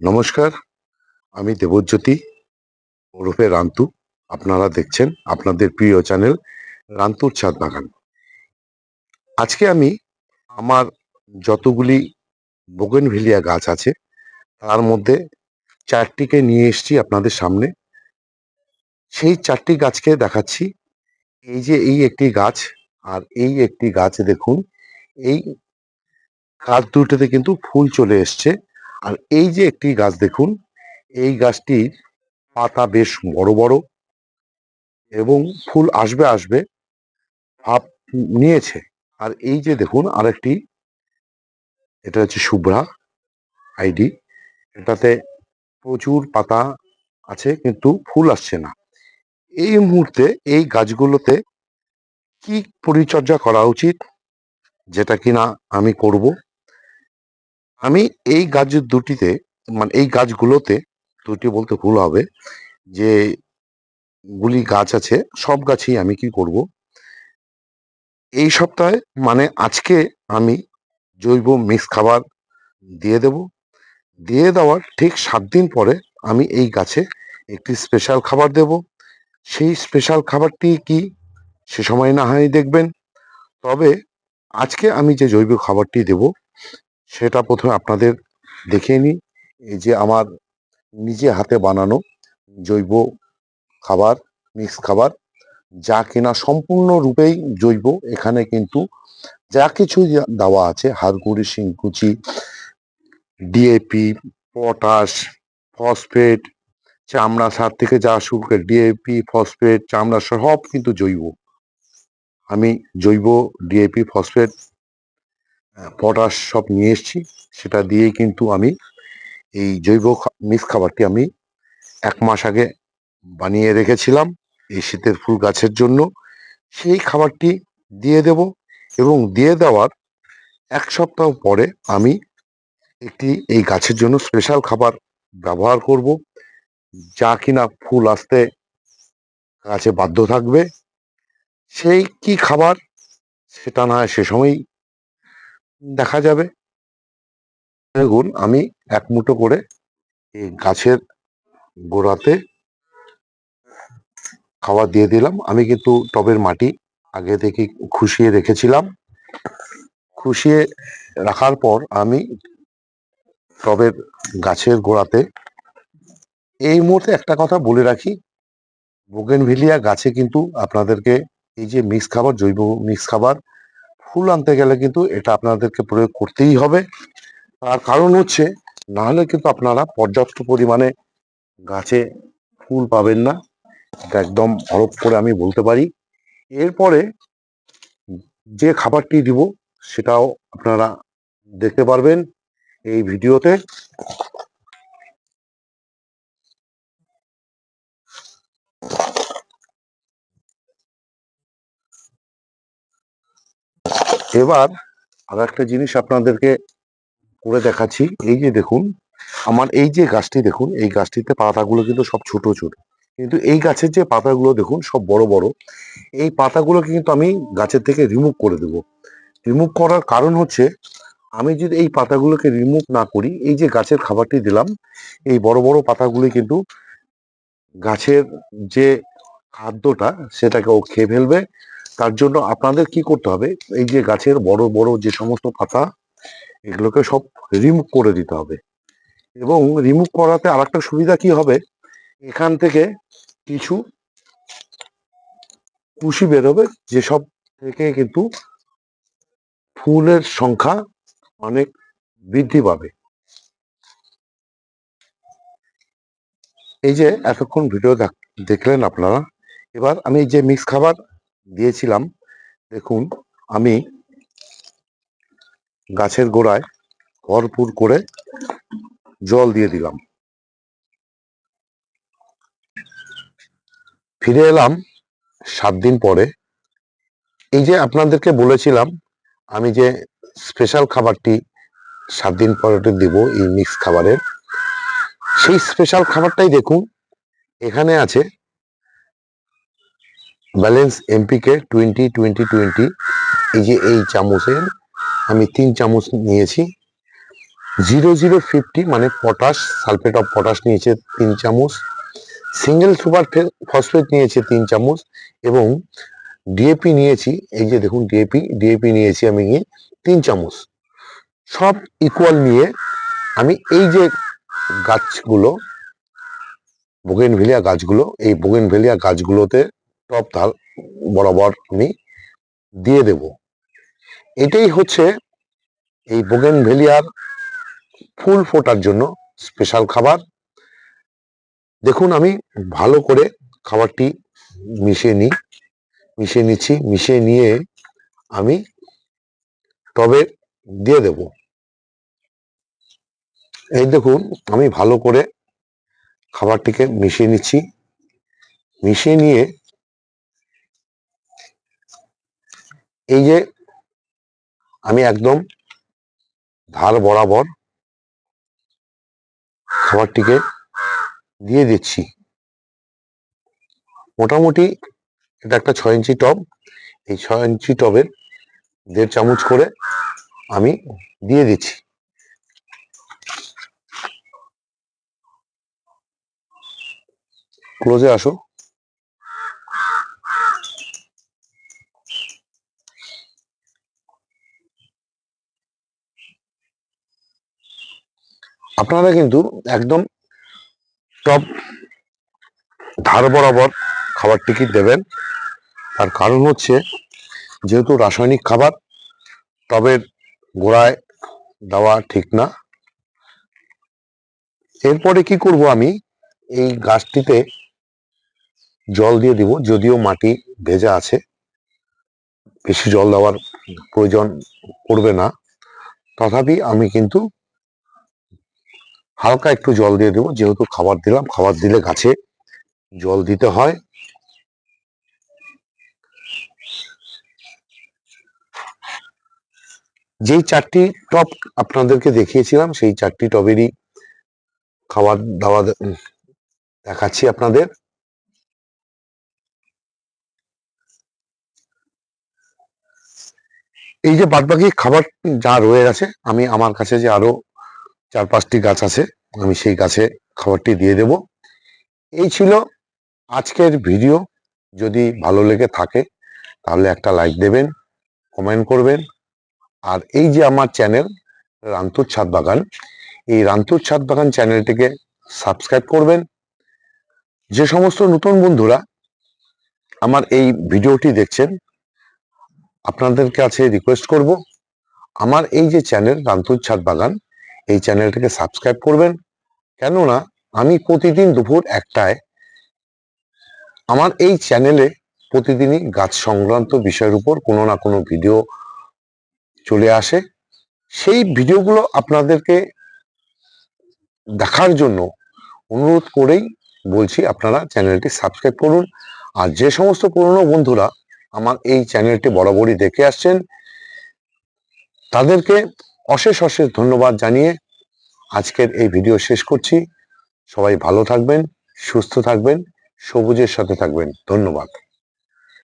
নমস্কার, আমি দেবজ্যোতি ওরফে রান্তু। আপনারা দেখছেন আপনাদের প্রিয় চ্যানেল রান্তুর ছাদ বাগান। আজকে আমি আমার যতগুলি বোগেনভিলিয়া গাছ আছে তার মধ্যে ৪টিকে নিয়ে এসেছি আপনাদের সামনে। সেই ৪টি গাছকে দেখাচ্ছি। এই যে এই একটি গাছ আর এই একটি গাছ দেখুন, এই গাছ দুটোতে কিন্তু ফুল চলে এসছে। আর এই যে একটি গাছ দেখুন, এই গাছটির পাতা বেশ বড় বড় এবং ফুল আসবে আসবে ভাব নিয়েছে। আর এই যে দেখুন আরেকটি, এটা হচ্ছে শুভ্রা আইডি। এটাতে প্রচুর পাতা আছে কিন্তু ফুল আসছে না। এই মুহূর্তে এই গাছগুলোতে কি পরিচর্যা করা উচিত, যেটা কিনা আমি করব। আমি এই গাছ দুটিতে, মানে এই গাছগুলোতে, দুটি বলতে ভুল হবে, যে গুলি গাছ আছে সব গাছেই আমি কি করব, এই সপ্তাহে মানে আজকে আমি জৈব মিক্স খাবার দিয়ে দেব। দিয়ে দেওয়ার ঠিক ৭ দিন পরে আমি এই গাছে একটি স্পেশাল খাবার দেব। সেই স্পেশাল খাবারটি কি, সে সময় না হয় দেখবেন। তবে আজকে আমি যে জৈব খাবারটি দেব সেটা প্রথমে আপনাদের দেখিয়ে নিই। এই যে আমার নিজে হাতে বানানো জৈব খাবার, মিক্স খাবার, যা কিনা সম্পূর্ণরূপেই জৈব। এখানে কিন্তু যা কিছু দেওয়া আছে, হাড়গুড়ি, শিংকুচি, ডিএপি, পটাশ, ফসফেট, চামড়া সার থেকে যা শুরু করে ডিএপি, ফসফেট, চামড়া সার সব কিন্তু জৈব। আমি জৈব ডিএপি, ফসফেট, পটাশ সব নিয়ে এসেছি। সেটা দিয়েই কিন্তু আমি এই জৈব মিক্স খাবারটি আমি ১ মাস আগে বানিয়ে রেখেছিলাম এই শীতের ফুল গাছের জন্য। সেই খাবারটি দিয়ে দেব এবং দিয়ে দেওয়ার ১ সপ্তাহ পরে আমি একটি এই গাছের জন্য স্পেশাল খাবার ব্যবহার করব, যা কিনা ফুল আসতে গাছে বাধ্য থাকবে। সেই কি খাবার, সেটা না হয় সে সময়ই দেখা যাবে। দেখুন আমি ১ মুঠো করে এই গাছের গোড়াতে খাবার দিয়ে দিলাম। আমি কিন্তু টবের মাটি আগে থেকে খুশিয়ে রেখেছিলাম। খুশিয়ে রাখার পর আমি টবের গাছের গোড়াতে, এই মুহূর্তে একটা কথা বলে রাখি, বোগেনভিলিয়া গাছে কিন্তু আপনাদেরকে এই যে মিক্স খাবার, জৈব মিক্স খাবার, ফুল আনতে গেলে কিন্তু এটা আপনাদেরকে প্রয়োগ করতেই হবে। তার কারণ হচ্ছে, না হলে কিন্তু আপনারা পর্যাপ্ত পরিমাণে গাছে ফুল পাবেন না। এটা একদম হরপ করে আমি বলতে পারি। এরপরে যে খাবারটি দিব সেটাও আপনারা দেখতে পারবেন এই ভিডিওতে। এবার আর একটা জিনিস আপনাদেরকে করে দেখাচ্ছি। এই যে দেখুন, আমার এই যে গাছটি দেখুন, এই গাছটিতে পাতাগুলো কিন্তু সব ছোট ছোট, কিন্তু এই গাছের যে পাতাগুলো দেখুন সব বড় বড়। এই পাতাগুলোকে কিন্তু আমি গাছের থেকে রিমুভ করে দেব। রিমুভ করার কারণ হচ্ছে, আমি যদি এই পাতাগুলোকে রিমুভ না করি, এই যে গাছের খাবারটি দিলাম, এই বড় বড় পাতাগুলি কিন্তু গাছের যে খাদ্যটা সেটাকে ও খেয়ে ফেলবে। তার জন্য আপনাদের কি করতে হবে, এই যে গাছের বড় বড় যে সমস্ত পাতা, এগুলোকে সব রিমুভ করে দিতে হবে। এবং রিমুভ করাতে আরেকটা সুবিধা কি হবে, এখান থেকে কিছু কুশি বেরোবে, যেসব থেকে কিন্তু ফুলের সংখ্যা অনেক বৃদ্ধি পাবে। এই যে এতক্ষণ ভিডিও দেখলেন আপনারা, এবার আমি যে মিক্স খাবার দিয়েছিলাম, দেখুন আমি গাছের গোড়ায় ভরপুর করে জল দিয়ে দিলাম। ফিরে এলাম ৭ দিন পরে। এই যে আপনাদেরকে বলেছিলাম আমি যে স্পেশাল খাবারটি ৭ দিন পরে দিব এই মিক্স খাবারের, সেই স্পেশাল খাবারটাই দেখুন এখানে আছে ব্যালেন্স এমপিকে 20-20-20। এই যে এই চামচের আমি ৩ চামচ নিয়েছি। 0050 মানে পটাশ, সালফেট অফ পটাশ নিয়েছে 3 চামচ, সিঙ্গেল সুপার ফসফেট নিয়েছে 3 চামচ এবং ডিএপি নিয়েছি, এই যে দেখুন ডিএপি নিয়েছি আমি 3 চামচ। সব ইকুয়াল নিয়ে আমি এই যে গাছগুলো, বোগেনভেলিয়া গাছগুলো, এই বোগেনভেলিয়া গাছগুলোতে টপ ঢাল বরাবর আমি দিয়ে দেব। এটাই হচ্ছে এই বোগেনভেলিয়ার ফুল ফোটার জন্য স্পেশাল খাবার। দেখুন আমি ভালো করে খাবারটি মিশিয়ে নিচ্ছি, মিশিয়ে নিয়ে আমি টবে দিয়ে দেব। এই দেখুন আমি ভালো করে খাবারটিকে মিশিয়ে নিচ্ছি, মিশিয়ে নিয়ে এই যে আমি একদম ধার বরাবর খাবারটিকে দিয়ে দিচ্ছি। মোটামুটি এটা একটা 6 ইঞ্চি টব, এই 6 ইঞ্চি টবের 1.5 চামচ করে আমি দিয়ে দিচ্ছি। ক্লোজে আসো। আপনারা কিন্তু একদম টব ধার বরাবর খাবারটিকে দেবেন, তার কারণ হচ্ছে যেহেতু রাসায়নিক খাবার টবের গোড়ায় দেওয়া ঠিক না। এরপরে কি করব, আমি এই গাছটিতে জল দিয়ে দিব, যদিও মাটি ভেজা আছে, বেশি জল দেওয়ার প্রয়োজন পড়বে না, তথাপি আমি কিন্তু হালকা একটু জল দিয়ে দেবো, যেহেতু খাবার দিলাম, খাবার দিলে গাছে জল দিতে হয়। যেই 4টি টব আপনাদেরকে দেখিয়েছিলাম সেই 4টি টবেরই খাবার দাওয়া দেখাচ্ছি আপনাদের। এই যে বাদবাকি খাবার যা রয়ে গেছে, আমি আমার কাছে যে আরো 4-5টি গাছ আছে, আমি সেই গাছে খাবারটি দিয়ে দেব। এই ছিল আজকের ভিডিও। যদি ভালো লেগে থাকে তাহলে একটা লাইক দেবেন, কমেন্ট করবেন, আর এই যে আমার চ্যানেল রান্তুর ছাদ বাগান, এই রান্তুর ছাদ বাগান চ্যানেলটিকে সাবস্ক্রাইব করবেন। যে সমস্ত নতুন বন্ধুরা আমার এই ভিডিওটি দেখছেন, আপনাদের কাছে রিকোয়েস্ট করব, আমার এই যে চ্যানেল রান্তুর ছাদ বাগান, এই চ্যানেলটিকে সাবস্ক্রাইব করবেন। কেননা আমি প্রতিদিন দুপুর 1টায় আমার এই চ্যানেলে প্রতিদিনই গাছ সংক্রান্ত বিষয়ের উপর কোনো না কোনো ভিডিও চলে আসে। সেই ভিডিওগুলো আপনাদেরকে দেখার জন্য অনুরোধ করেই বলছি, আপনারা চ্যানেলটি সাবস্ক্রাইব করুন। আর যে সমস্ত পুরনো বন্ধুরা আমার এই চ্যানেলটি বরাবরই দেখে আসছেন, তাদেরকে অশেষ ধন্যবাদ জানিয়ে আজকের এই ভিডিও শেষ করছি। সবাই ভালো থাকবেন, সুস্থ থাকবেন, সবুজের সাথে থাকবেন। ধন্যবাদ।